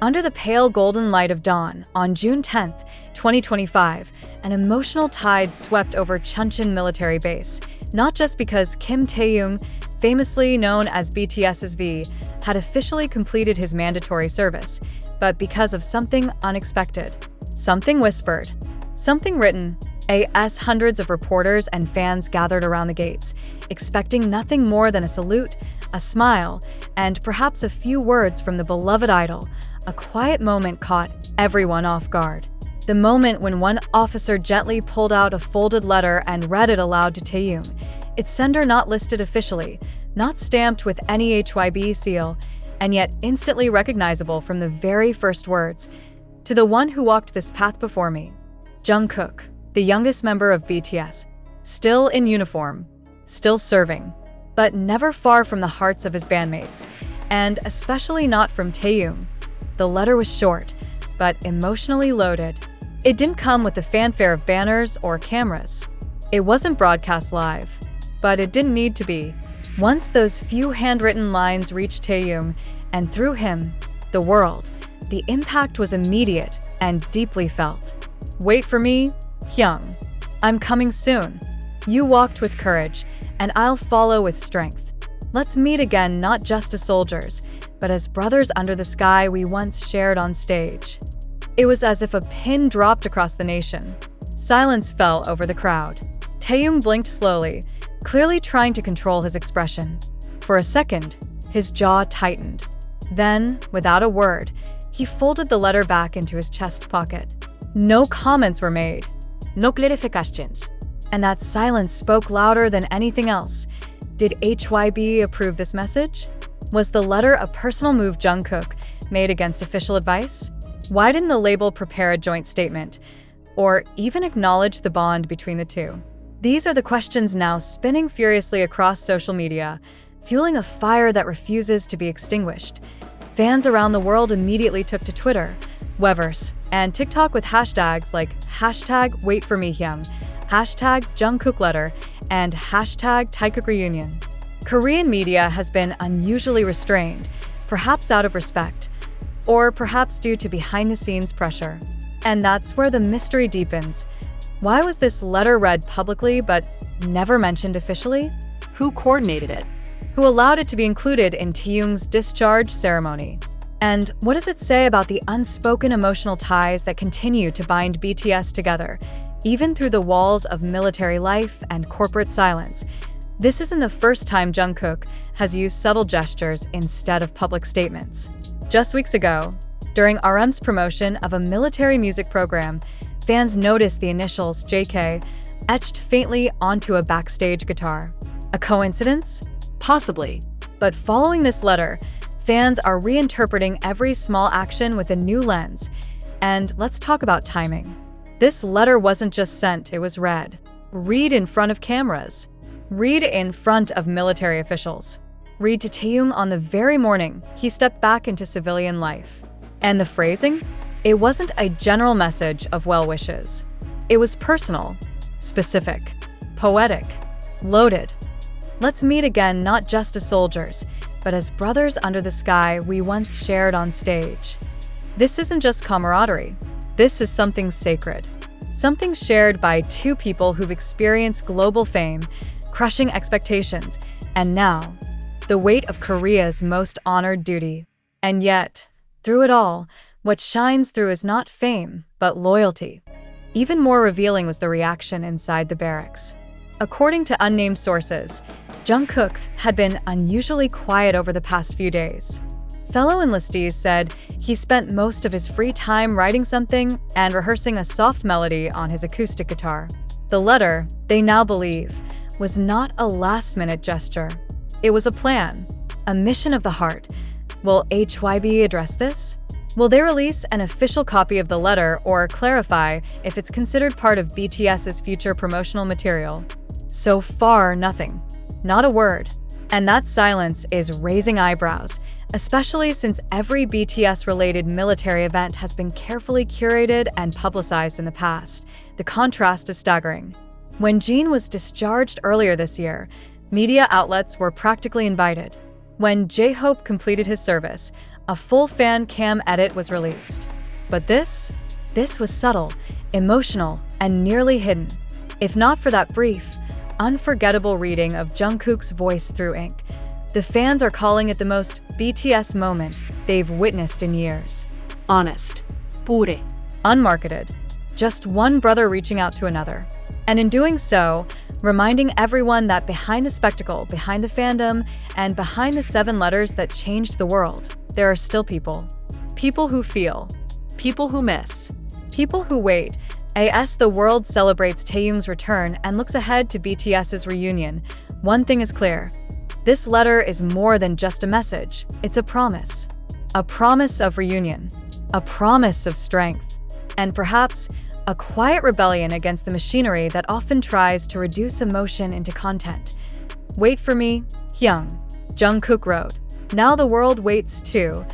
Under the pale golden light of dawn, on June 10, 2025, an emotional tide swept over Chuncheon military base, not just because Kim Taehyung, famously known as BTS's V, had officially completed his mandatory service, but because of something unexpected. Something whispered, something written. As hundreds of reporters and fans gathered around the gates, expecting nothing more than a salute, a smile, and perhaps a few words from the beloved idol, a quiet moment caught everyone off guard. The moment when one officer gently pulled out a folded letter and read it aloud to Taehyung, its sender not listed officially, not stamped with any HYB seal, and yet instantly recognizable from the very first words. To the one who walked this path before me, Jungkook, the youngest member of BTS, still in uniform, still serving, but never far from the hearts of his bandmates, and especially not from Taehyung. The letter was short, but emotionally loaded. It didn't come with the fanfare of banners or cameras. It wasn't broadcast live, but it didn't need to be. Once those few handwritten lines reached Taehyung, and through him, the world, the impact was immediate and deeply felt. Wait for me, Hyung. I'm coming soon. You walked with courage, and I'll follow with strength. Let's meet again not just as soldiers, but as brothers under the sky we once shared on stage. It was as if a pin dropped across the nation. Silence fell over the crowd. Taehyung blinked slowly, clearly trying to control his expression. For a second, his jaw tightened. Then, without a word, he folded the letter back into his chest pocket. No comments were made. No clarifications. And that silence spoke louder than anything else. Did HYB approve this message? Was the letter a personal move Jungkook made against official advice? Why didn't the label prepare a joint statement, or even acknowledge the bond between the two? These are the questions now spinning furiously across social media, fueling a fire that refuses to be extinguished. Fans around the world immediately took to Twitter, Weverse, and TikTok with hashtags like #WaitForMeHyung, #JungkookLetter, and #Taehyung Korean media has been unusually restrained, perhaps out of respect, or perhaps due to behind-the-scenes pressure. And that's where the mystery deepens. Why was this letter read publicly but never mentioned officially? Who coordinated it? Who allowed it to be included in Taehyung's discharge ceremony? And what does it say about the unspoken emotional ties that continue to bind BTS together, even through the walls of military life and corporate silence? This isn't the first time Jungkook has used subtle gestures instead of public statements. Just weeks ago, during RM's promotion of a military music program, fans noticed the initials JK etched faintly onto a backstage guitar. A coincidence? Possibly. But following this letter, fans are reinterpreting every small action with a new lens. And let's talk about timing. This letter wasn't just sent, it was read. Read in front of cameras. Read in front of military officials. Read to Taehyung on the very morning he stepped back into civilian life. And the phrasing? It wasn't a general message of well wishes. It was personal, specific, poetic, loaded. Let's meet again not just as soldiers, but as brothers under the sky we once shared on stage. This isn't just camaraderie. This is something sacred. Something shared by two people who've experienced global fame, crushing expectations, and now, the weight of Korea's most honored duty. And yet, through it all, what shines through is not fame, but loyalty. Even more revealing was the reaction inside the barracks. According to unnamed sources, Jungkook had been unusually quiet over the past few days. Fellow enlistees said he spent most of his free time writing something and rehearsing a soft melody on his acoustic guitar. The letter, they now believe, was not a last-minute gesture. It was a plan, a mission of the heart. Will HYB address this? Will they release an official copy of the letter or clarify if it's considered part of BTS's future promotional material? So far, nothing. Not a word. And that silence is raising eyebrows, especially since every BTS-related military event has been carefully curated and publicized in the past. The contrast is staggering. When Jin was discharged earlier this year, media outlets were practically invited. When J-Hope completed his service, a full fan cam edit was released. But this was subtle, emotional, and nearly hidden. If not for that brief, unforgettable reading of Jungkook's voice through ink, the fans are calling it the most BTS moment they've witnessed in years. Honest. Pure. Unmarketed. Just one brother reaching out to another. And in doing so, reminding everyone that behind the spectacle, behind the fandom, and behind the 7 letters that changed the world, there are still people. People who feel. People who miss. People who wait. As the world celebrates Taehyung's return and looks ahead to BTS's reunion, one thing is clear. This letter is more than just a message. It's a promise. A promise of reunion. A promise of strength. And perhaps a quiet rebellion against the machinery that often tries to reduce emotion into content. Wait for me, Hyung. Jungkook wrote. Now the world waits too.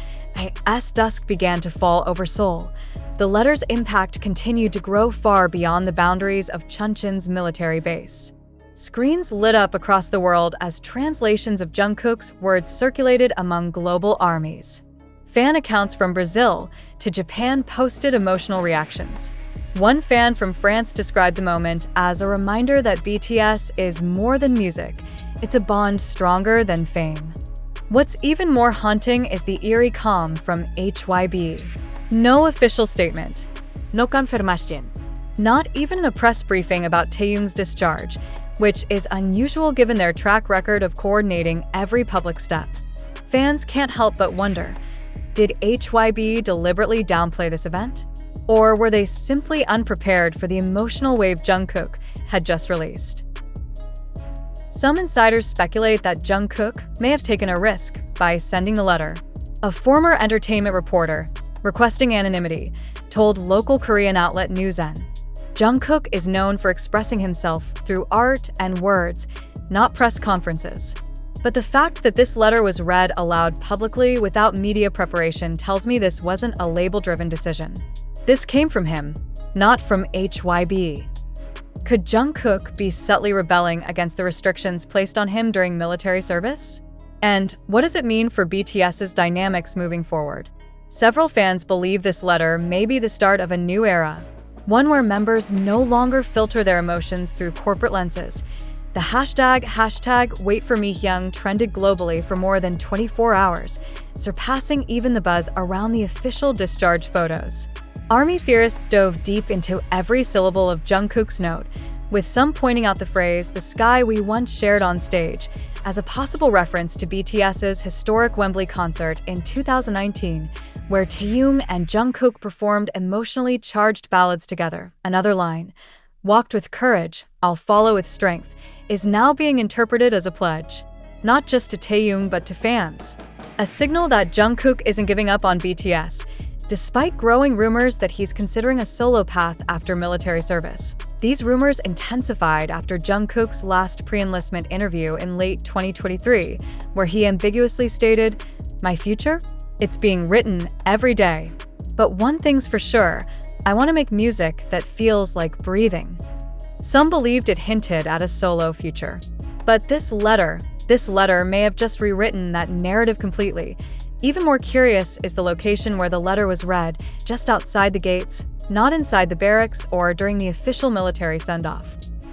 As dusk began to fall over Seoul, the letter's impact continued to grow far beyond the boundaries of Chuncheon's military base. Screens lit up across the world as translations of Jungkook's words circulated among global armies. Fan accounts from Brazil to Japan posted emotional reactions. One fan from France described the moment as a reminder that BTS is more than music. It's a bond stronger than fame. What's even more haunting is the eerie calm from HYB. No official statement. No confirmación. Not even a press briefing about Taehyung's discharge, which is unusual given their track record of coordinating every public step. Fans can't help but wonder, did HYB deliberately downplay this event? Or were they simply unprepared for the emotional wave Jungkook had just released? Some insiders speculate that Jungkook may have taken a risk by sending the letter. A former entertainment reporter, requesting anonymity, told local Korean outlet newst. Jungkook is known for expressing himself through art and words, not press conferences. But the fact that this letter was read aloud publicly without media preparation tells me this wasn't a label-driven decision. This came from him, not from HYB. Could Jungkook be subtly rebelling against the restrictions placed on him during military service? And what does it mean for BTS's dynamics moving forward? Several fans believe this letter may be the start of a new era, one where members no longer filter their emotions through corporate lenses. The hashtag #WaitForMeHyung trended globally for more than 24 hours, surpassing even the buzz around the official discharge photos. Army theorists dove deep into every syllable of Jungkook's note, with some pointing out the phrase, "the sky we once shared on stage," as a possible reference to BTS's historic Wembley concert in 2019, where Taehyung and Jungkook performed emotionally charged ballads together. Another line, "Walked with courage, I'll follow with strength," is now being interpreted as a pledge, not just to Taehyung but to fans. A signal that Jungkook isn't giving up on BTS, despite growing rumors that he's considering a solo path after military service. These rumors intensified after Jungkook's last pre-enlistment interview in late 2023, where he ambiguously stated, "My future? It's being written every day. But one thing's for sure, I want to make music that feels like breathing." Some believed it hinted at a solo future. But this letter may have just rewritten that narrative completely. Even more curious is the location where the letter was read, just outside the gates, not inside the barracks or during the official military send-off.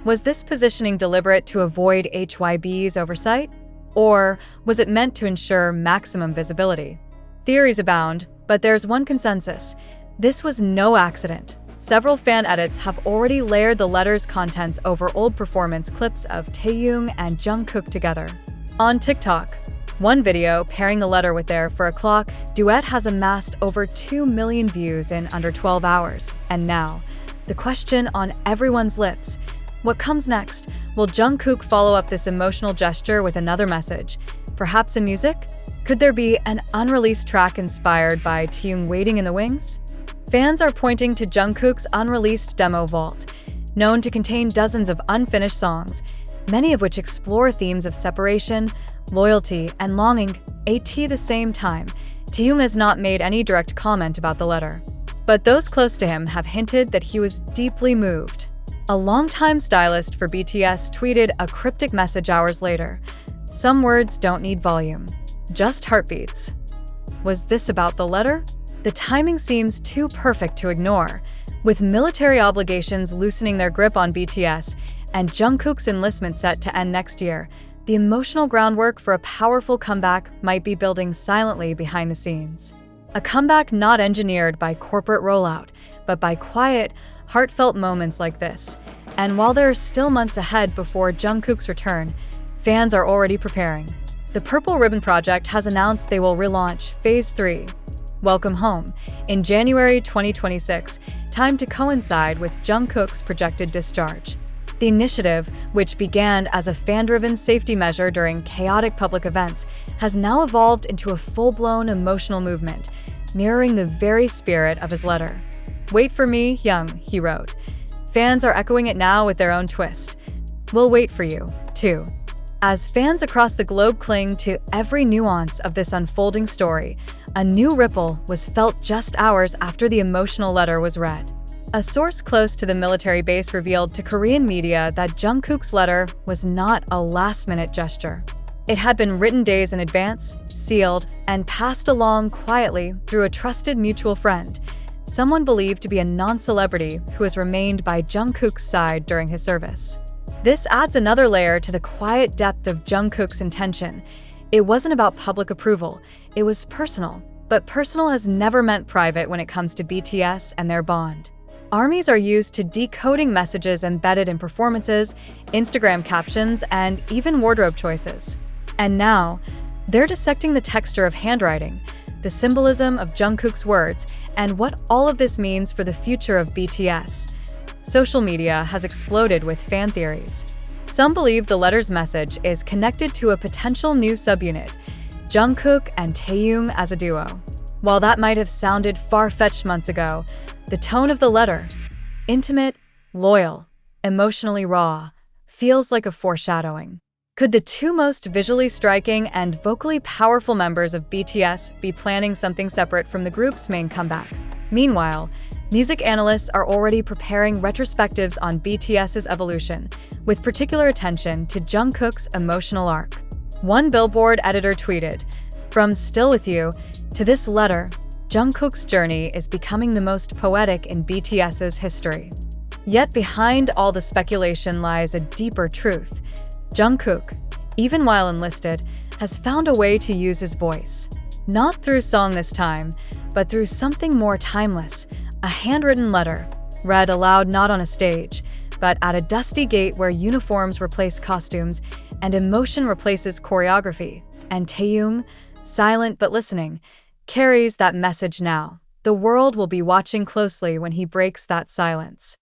Was this positioning deliberate to avoid HYB's oversight? Or was it meant to ensure maximum visibility? Theories abound, but there's one consensus. This was no accident. Several fan edits have already layered the letter's contents over old performance clips of Taehyung and Jungkook together. On TikTok, one video pairing the letter with their "For a Clock" duet has amassed over 2 million views in under 12 hours. And now, the question on everyone's lips. What comes next? Will Jungkook follow up this emotional gesture with another message? Perhaps in music? Could there be an unreleased track inspired by Taehyung waiting in the wings? Fans are pointing to Jungkook's unreleased demo vault, known to contain dozens of unfinished songs, many of which explore themes of separation, loyalty, and longing. At the same time, Taehyung has not made any direct comment about the letter, but those close to him have hinted that he was deeply moved. A longtime stylist for BTS tweeted a cryptic message hours later. "Some words don't need volume, just heartbeats." Was this about the letter? The timing seems too perfect to ignore. With military obligations loosening their grip on BTS and Jungkook's enlistment set to end next year, the emotional groundwork for a powerful comeback might be building silently behind the scenes. A comeback not engineered by corporate rollout, but by quiet, heartfelt moments like this. And while there are still months ahead before Jungkook's return, fans are already preparing. The Purple Ribbon Project has announced they will relaunch Phase 3, Welcome Home, in January 2026, timed to coincide with Jungkook's projected discharge. The initiative, which began as a fan-driven safety measure during chaotic public events, has now evolved into a full-blown emotional movement, mirroring the very spirit of his letter. "Wait for me, Young," he wrote. Fans are echoing it now with their own twist. "We'll wait for you, too." As fans across the globe cling to every nuance of this unfolding story, a new ripple was felt just hours after the emotional letter was read. A source close to the military base revealed to Korean media that Jungkook's letter was not a last-minute gesture. It had been written days in advance, sealed, and passed along quietly through a trusted mutual friend, someone believed to be a non-celebrity who has remained by Jungkook's side during his service. This adds another layer to the quiet depth of Jungkook's intention. It wasn't about public approval, it was personal, but personal has never meant private when it comes to BTS and their bond. Armies are used to decoding messages embedded in performances, Instagram captions, and even wardrobe choices. And now, they're dissecting the texture of handwriting, the symbolism of Jungkook's words, and what all of this means for the future of BTS. Social media has exploded with fan theories. Some believe the letter's message is connected to a potential new subunit, Jungkook and Taehyung as a duo. While that might have sounded far-fetched months ago, the tone of the letter, intimate, loyal, emotionally raw, feels like a foreshadowing. Could the two most visually striking and vocally powerful members of BTS be planning something separate from the group's main comeback? Meanwhile, music analysts are already preparing retrospectives on BTS's evolution, with particular attention to Jungkook's emotional arc. One Billboard editor tweeted, "From Still With You to this letter, Jungkook's journey is becoming the most poetic in BTS's history." Yet behind all the speculation lies a deeper truth. Jungkook, even while enlisted, has found a way to use his voice. Not through song this time, but through something more timeless, a handwritten letter, read aloud not on a stage, but at a dusty gate where uniforms replace costumes and emotion replaces choreography. And Taehyung, silent but listening, carries that message now. The world will be watching closely when he breaks that silence.